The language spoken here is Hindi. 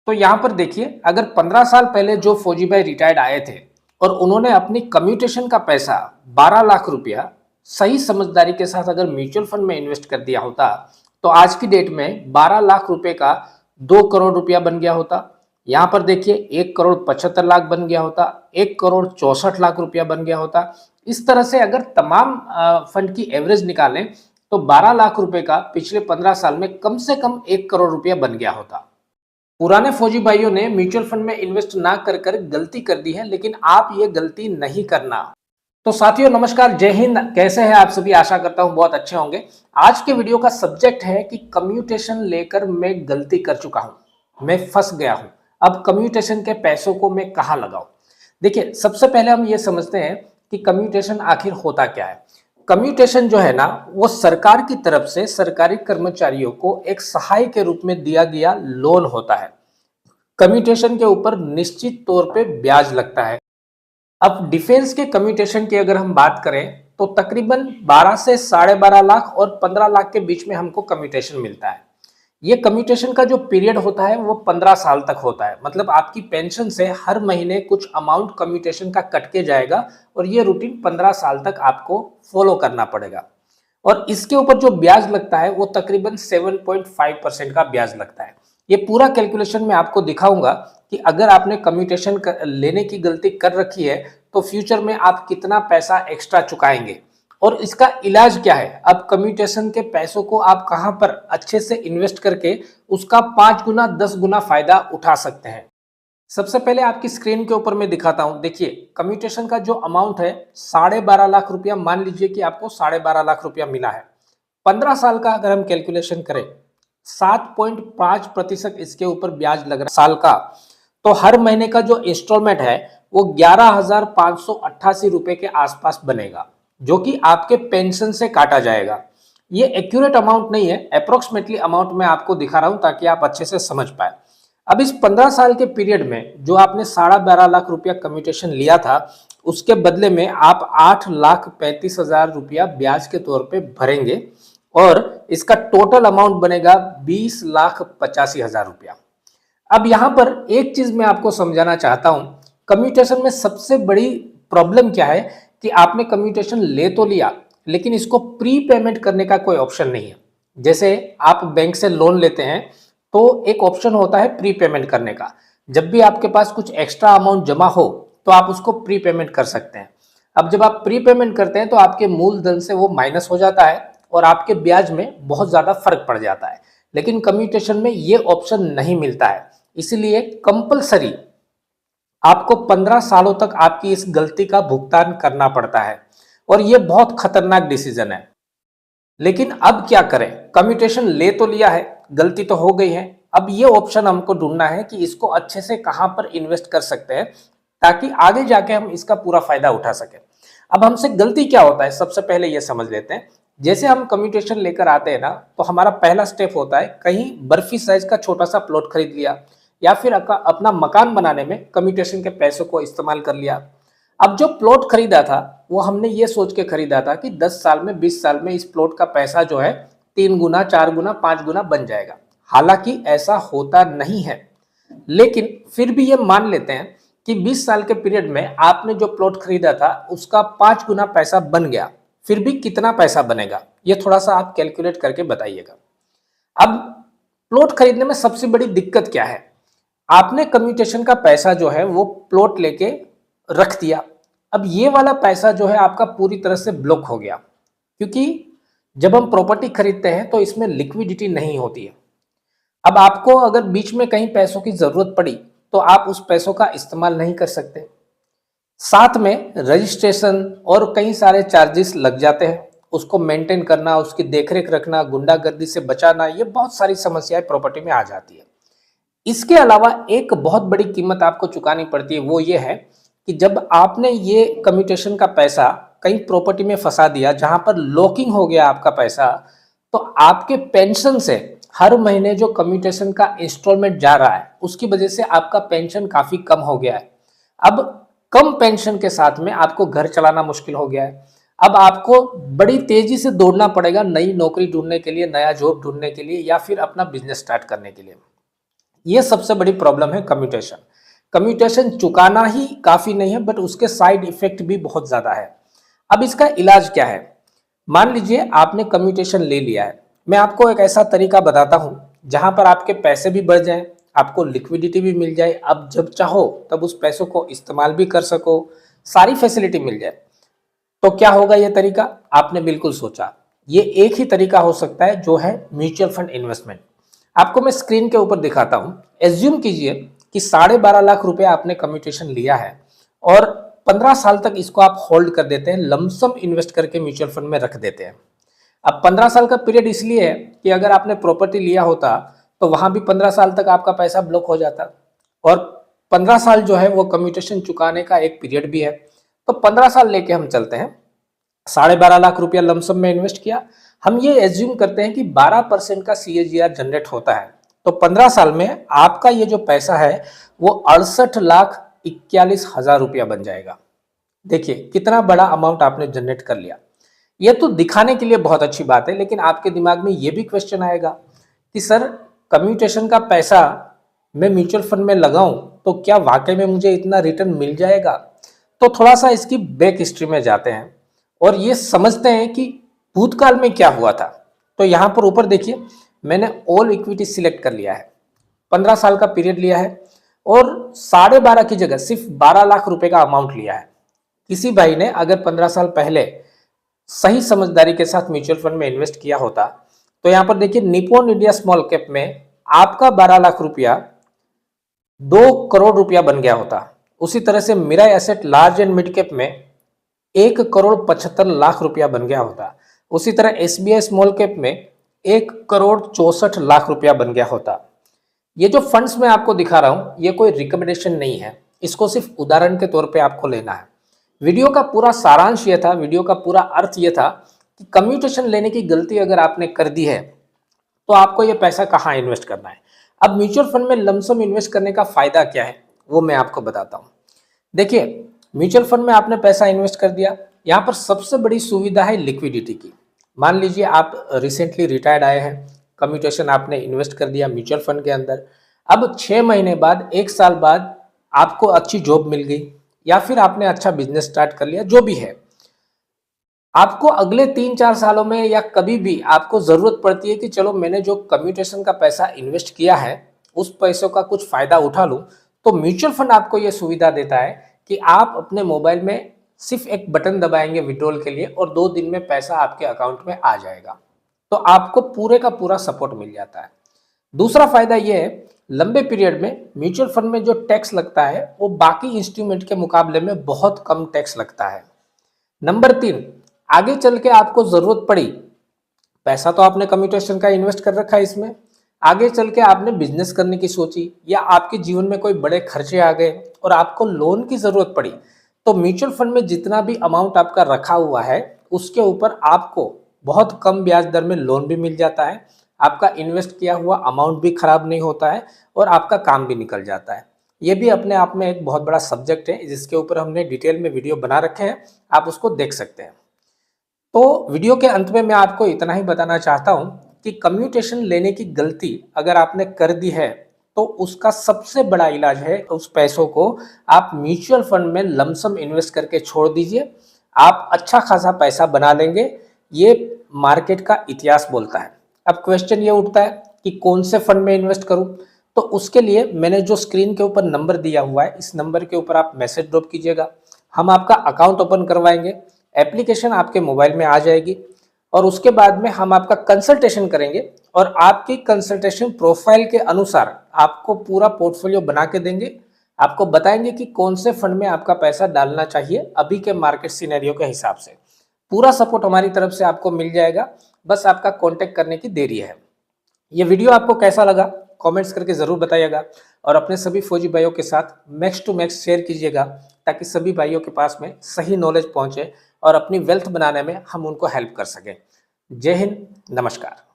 तो यहाँ पर देखिए, अगर 15 साल पहले जो फौजी भाई रिटायर्ड आए थे और उन्होंने अपनी कम्यूटेशन का पैसा 12 लाख रुपया सही समझदारी के साथ अगर म्यूचुअल फंड में इन्वेस्ट कर दिया होता, तो आज की डेट में 12 लाख रुपए का 2 करोड़ रुपया बन गया होता। यहाँ पर देखिए 1 करोड़ 75 लाख बन गया होता, 1 करोड़ 64 लाख रुपया बन गया होता। इस तरह से अगर तमाम फंड की एवरेज निकालें तो 12 लाख रुपए का पिछले 15 साल में कम से कम 1 करोड़ रुपया बन गया होता। पुराने फौजी भाइयों ने म्यूचुअल फंड में इन्वेस्ट ना कर गलती कर दी है, लेकिन आप ये गलती नहीं करना। तो साथियों नमस्कार, जय हिंद। कैसे हैं आप सभी? आशा करता हूं बहुत अच्छे होंगे। आज के वीडियो का सब्जेक्ट है कि कम्यूटेशन लेकर मैं गलती कर चुका हूं, मैं फंस गया हूं। अब कम्यूटेशन के पैसों को मैं कहां लगाऊं? देखिए, सबसे पहले हम ये समझते हैं कि कम्यूटेशन आखिर होता क्या है। कम्यूटेशन जो है ना, वो सरकार की तरफ से सरकारी कर्मचारियों को एक सहाय के रूप में दिया गया लोन होता है। कम्यूटेशन के ऊपर निश्चित तौर पे ब्याज लगता है। अब डिफेंस के कम्यूटेशन की अगर हम बात करें तो तकरीबन 12 से 12.5 लाख और 15 लाख के बीच में हमको कम्यूटेशन मिलता है। ये कम्यूटेशन का जो पीरियड होता है वो 15 साल तक होता है। मतलब आपकी पेंशन से हर महीने कुछ अमाउंट कम्यूटेशन का कट के जाएगा और ये रूटीन 15 साल तक आपको फॉलो करना पड़ेगा। और इसके ऊपर जो ब्याज लगता है वो तकरीबन 7.5% का ब्याज लगता है। ये पूरा कैलकुलेशन मैं आपको दिखाऊंगा कि अगर आपने कम्यूटेशन लेने की गलती कर रखी है तो फ्यूचर में आप कितना पैसा एक्स्ट्रा चुकाएंगे और इसका इलाज क्या है। अब कम्यूटेशन के पैसों को आप कहां पर अच्छे से इन्वेस्ट करके उसका 5 गुना 10 गुना फायदा उठा सकते हैं। सबसे पहले आपकी स्क्रीन के ऊपर मैं दिखाता हूं। देखिए, कम्यूटेशन का जो अमाउंट है 12.5 लाख रुपया, मान लीजिए कि आपको 12.5 लाख रुपया मिला है। 15 साल का अगर हम कैलकुलेशन करें, 7.5% इसके ऊपर ब्याज लग रहा है साल का, तो हर महीने का जो इंस्टॉलमेंट है वो 11,588 रुपए के आसपास बनेगा, जो कि आपके पेंशन से काटा जाएगा। ये एक्यूरेट अमाउंट नहीं है, अप्रोक्सीमेटली अमाउंट मैं आपको दिखा रहा हूं ताकि आप अच्छे से समझ पाए। अब इस 15 साल के पीरियड में जो आपने 12.5 लाख रुपया कम्यूटेशन लिया था, उसके बदले में आप 8,35,000 रुपया ब्याज के तौर पे भरेंगे और इसका टोटल अमाउंट बनेगा 20,85,000 रुपया। अब यहां पर एक चीज मैं आपको समझाना चाहता हूं, कम्यूटेशन में सबसे बड़ी प्रॉब्लम क्या है कि आपने कम्यूटेशन ले तो लिया, लेकिन इसको प्री पेमेंट करने का कोई ऑप्शन नहीं है। जैसे आप बैंक से लोन लेते हैं तो एक ऑप्शन होता है प्री पेमेंट करने का। जब भी आपके पास कुछ एक्स्ट्रा अमाउंट जमा हो तो आप उसको प्री पेमेंट कर सकते हैं। अब जब आप प्री पेमेंट करते हैं तो आपके मूलधन से वो माइनस हो जाता है और आपके ब्याज में बहुत ज्यादा फर्क पड़ जाता है। लेकिन कम्यूटेशन में ये ऑप्शन नहीं मिलता है, इसलिए कंपलसरी आपको 15 सालों तक आपकी इस गलती का भुगतान करना पड़ता है और ये बहुत खतरनाक डिसीजन है। लेकिन अब क्या करें? कम्यूटेशन ले तो लिया है, गलती तो हो गई है। अब ये ऑप्शन हमको ढूंढना है कि इसको अच्छे से कहां पर इन्वेस्ट कर सकते हैं ताकि आगे जाके हम इसका पूरा फायदा उठा सकें। अब हमसे गलती क्या होता है, सबसे पहले ये समझ लेते हैं। जैसे हम कम्यूटेशन लेकर आते हैं ना, तो हमारा पहला स्टेप होता है कहीं बर्फी साइज का छोटा सा प्लॉट खरीद लिया या फिर अपना मकान बनाने में कम्यूटेशन के पैसों को इस्तेमाल कर लिया। अब जो प्लॉट खरीदा था वो हमने ये सोच के खरीदा था कि 10 साल में 20 साल में इस प्लॉट का पैसा जो है 3 गुना 4 गुना 5 गुना बन जाएगा। हालांकि ऐसा होता नहीं है, लेकिन फिर भी ये मान लेते हैं कि 20 साल के पीरियड में आपने जो प्लॉट खरीदा था उसका 5 गुना पैसा बन गया। फिर भी कितना पैसा बनेगा ये थोड़ा सा आप कैलकुलेट करके बताइएगा। अब प्लॉट खरीदने में सबसे बड़ी दिक्कत क्या है? आपने कम्यूटेशन का पैसा जो है वो प्लॉट लेके रख दिया। अब ये वाला पैसा जो है आपका पूरी तरह से ब्लॉक हो गया, क्योंकि जब हम प्रॉपर्टी खरीदते हैं तो इसमें लिक्विडिटी नहीं होती है। अब आपको अगर बीच में कहीं पैसों की जरूरत पड़ी तो आप उस पैसों का इस्तेमाल नहीं कर सकते। साथ में रजिस्ट्रेशन और कई सारे चार्जेस लग जाते हैं, उसको मेंटेन करना, उसकी देखरेख रखना, गुंडागर्दी से बचाना, ये बहुत सारी समस्याएं प्रॉपर्टी में आ जाती है। इसके अलावा एक बहुत बड़ी कीमत आपको चुकानी पड़ती है, वो ये है कि जब आपने ये कम्यूटेशन का पैसा कहीं प्रॉपर्टी में फंसा दिया जहां पर लॉकिंग हो गया आपका पैसा, तो आपके पेंशन से हर महीने जो कम्यूटेशन का इंस्टॉलमेंट जा रहा है उसकी वजह से आपका पेंशन काफी कम हो गया है। अब कम पेंशन के साथ में आपको घर चलाना मुश्किल हो गया है। अब आपको बड़ी तेजी से दौड़ना पड़ेगा नई नौकरी ढूंढने के लिए, नया जॉब ढूंढने के लिए या फिर अपना बिजनेस स्टार्ट करने के लिए। ये सबसे बड़ी प्रॉब्लम है कम्यूटेशन। कम्यूटेशन चुकाना ही काफी नहीं है, बट उसके साइड इफेक्ट भी बहुत ज्यादा है। अब इसका इलाज क्या है? मान लीजिए आपने कम्यूटेशन ले लिया है, मैं आपको एक ऐसा तरीका बताता हूं जहां पर आपके पैसे भी बढ़ जाएं, आपको लिक्विडिटी भी मिल जाए, अब जब चाहो तब उस पैसों को इस्तेमाल भी कर सको, सारी फैसिलिटी मिल जाए। तो क्या होगा ये तरीका? आपने बिल्कुल सोचा, ये एक ही तरीका हो सकता है जो है म्यूचुअल फंड इन्वेस्टमेंट। आपको मैं स्क्रीन के ऊपर दिखाता हूं। एज्यूम कीजिए कि 12.5 लाख रुपए आपने कम्यूटेशन लिया है और 15 साल तक इसको आप होल्ड कर देते हैं, लमसम इन्वेस्ट करके म्यूचुअल फंड में रख देते हैं। अब 15 साल का पीरियड इसलिए है कि अगर आपने प्रॉपर्टी लिया होता तो वहां भी 15 साल तक आपका पैसा ब्लॉक हो जाता, और 15 साल जो है वो कम्यूटेशन चुकाने का एक पीरियड भी है। तो 15 साल लेके हम चलते हैं, 12.5 लाख रुपया लमसम में इन्वेस्ट किया। हम ये एज्यूम करते हैं कि 12% का CAGR जनरेट होता है, तो 15 साल में आपका ये जो पैसा है वो 68,41,000 रुपया बन जाएगा। देखिए कितना बड़ा अमाउंट आपने जनरेट कर लिया। ये तो दिखाने के लिए बहुत अच्छी बात है, लेकिन आपके दिमाग में ये भी क्वेश्चन आएगा कि सर, कम्यूटेशन का पैसा मैं म्यूचुअल फंड में लगाऊं तो क्या वाकई में मुझे इतना रिटर्न मिल जाएगा? तो थोड़ा सा इसकी बैक हिस्ट्री में जाते हैं और ये समझते हैं कि भूतकाल में क्या हुआ था। तो यहां पर ऊपर देखिए, मैंने ऑल इक्विटी सिलेक्ट कर लिया है, 15 साल का पीरियड लिया है और 12.5 की जगह सिर्फ 12 लाख रुपए का अमाउंट लिया है। किसी भाई ने अगर 15 साल पहले सही समझदारी के साथ म्यूचुअल फंड में इन्वेस्ट किया होता तो यहां पर देखिए, निप्पॉन इंडिया स्मॉल कैप में आपका 12 लाख रुपया 2 करोड़ रुपया बन गया होता। उसी तरह से Mirae asset large and mid cap में 1,75,00,000 रुपया बन गया होता। उसी तरह SBI स्मॉल कैप में 1,64,00,000 रुपया बन गया होता। ये जो फंड्स मैं आपको दिखा रहा हूं, ये कोई रिकमेंडेशन नहीं है, इसको सिर्फ उदाहरण के तौर पे आपको लेना है। वीडियो का पूरा सारांश ये था, वीडियो का पूरा अर्थ ये था कि कम्यूटेशन लेने की गलती अगर आपने कर दी है तो आपको ये पैसा कहाँ इन्वेस्ट करना है। अब म्यूचुअल फंड में लमसम इन्वेस्ट करने का फायदा क्या है वो मैं आपको बताता हूँ। देखिए, म्यूचुअल फंड में आपने पैसा इन्वेस्ट कर दिया, यहाँ पर सबसे बड़ी सुविधा है लिक्विडिटी की। मान लीजिए आप रिसेंटली रिटायर्ड आए हैं, कम्यूटेशन आपने इन्वेस्ट कर दिया म्यूचुअल फंड के अंदर। अब 6 महीने बाद, 1 साल बाद आपको अच्छी जॉब मिल गई या फिर आपने अच्छा बिजनेस स्टार्ट कर लिया, जो भी है, आपको अगले 3-4 सालों में या कभी भी आपको जरूरत पड़ती है कि चलो मैंने जो कम्यूटेशन का पैसा इन्वेस्ट किया है उस पैसों का कुछ फायदा उठा लूं, तो म्यूचुअल फंड आपको यह सुविधा देता है कि आप अपने मोबाइल में सिर्फ एक बटन दबाएंगे विड्रॉल के लिए और 2 दिन में पैसा आपके अकाउंट में आ जाएगा। तो आपको पूरे का पूरा सपोर्ट मिल जाता है। दूसरा फायदा यह है, लंबे पीरियड में म्यूचुअल फंड में जो टैक्स लगता है वो बाकी इंस्ट्रूमेंट के मुकाबले में बहुत कम टैक्स लगता है। नंबर 3, आगे चल के आपको जरूरत पड़ी, पैसा तो आपने कम्यूटेशन का इन्वेस्ट कर रखा है इसमें, आगे चल के आपने बिजनेस करने की सोची या आपके जीवन में कोई बड़े खर्चे आ गए और आपको लोन की जरूरत पड़ी, तो म्यूचुअल फंड में जितना भी अमाउंट आपका रखा हुआ है उसके ऊपर आपको बहुत कम ब्याज दर में लोन भी मिल जाता है। आपका इन्वेस्ट किया हुआ अमाउंट भी खराब नहीं होता है और आपका काम भी निकल जाता है। ये भी अपने आप में एक बहुत बड़ा सब्जेक्ट है जिसके ऊपर हमने डिटेल में वीडियो बना रखे हैं, आप उसको देख सकते हैं। तो वीडियो के अंत में मैं आपको इतना ही बताना चाहता हूं कि कम्यूटेशन लेने की गलती अगर आपने कर दी है तो उसका सबसे बड़ा इलाज है उस पैसों को आप म्यूचुअल फंड में लमसम इन्वेस्ट करके छोड़ दीजिए, आप अच्छा खासा पैसा बना लेंगे। ये मार्केट का इतिहास बोलता है। अब क्वेश्चन ये उठता है कि कौन से फंड में इन्वेस्ट करूं, तो उसके लिए मैंने जो स्क्रीन के ऊपर नंबर दिया हुआ है, इस नंबर के ऊपर आप मैसेज ड्रॉप कीजिएगा, हम आपका अकाउंट ओपन करवाएंगे, एप्लीकेशन आपके मोबाइल में आ जाएगी और उसके बाद में हम आपका कंसल्टेशन करेंगे और आपकी कंसल्टेशन प्रोफाइल के अनुसार आपको पूरा पोर्टफोलियो बना के देंगे। आपको बताएंगे कि कौन से फंड में आपका पैसा डालना चाहिए अभी के मार्केट सिनेरियो के हिसाब से। पूरा सपोर्ट हमारी तरफ से आपको मिल जाएगा, बस आपका कांटेक्ट करने की देरी है। ये वीडियो आपको कैसा लगा कमेंट्स करके ज़रूर बताइएगा और अपने सभी फौजी भाइयों के साथ मैक्स टू मैक्स शेयर कीजिएगा ताकि सभी भाइयों के पास में सही नॉलेज पहुंचे और अपनी वेल्थ बनाने में हम उनको हेल्प कर सकें। जय हिंद, नमस्कार।